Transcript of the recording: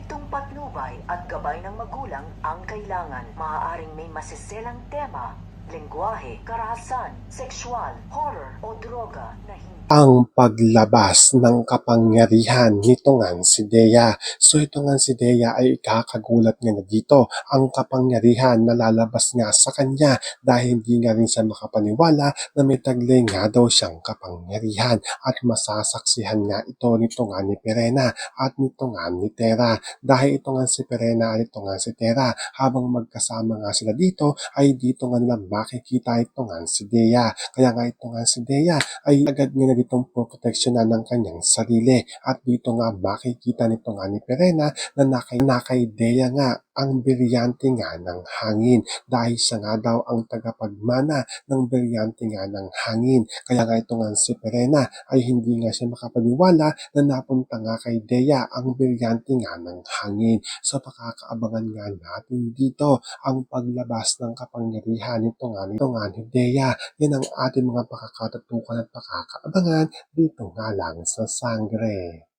Striktong patnubay at gabay ng magulang ang kailangan. Maaaring may masiselang tema, lengguwahe, karahasan, sexual, horror o droga na hindi ang paglabas ng kapangyarihan nito ngang si Dea. So ito ngang si Dea ay ikakagulat nga na dito. Ang kapangyarihan na lalabas nga sa kanya dahil hindi nga rin siya makapaniwala na may taglay nga daw siyang kapangyarihan at masasaksihan nga ito nito nga ni Perena at nito nga ni Tera. Dahil ito nga si Perena at ito nga si Tera habang magkasama nga sila dito ay dito nga nila makikita ito nga si Dea. Kaya nga ito nga si Dea ay agad nga na ditong poproteksyonan ng kanyang sarili at dito nga makikita nito nga ni Perena na nakay Dea nga ang brilyante nga ng hangin dahil siya nga daw ang tagapagmana ng brilyante nga ng hangin. Kaya nga ito nga si Perena ay hindi nga siya makapaniwala na napunta nga kay Dea ang brilyante nga ng hangin. So pakakaabangan nga natin dito ang paglabas ng kapangyarihan nito nga ni Dea. Yan ang ating mga pakakatutukan at pakakaabangan dito nga lang sa Sangre.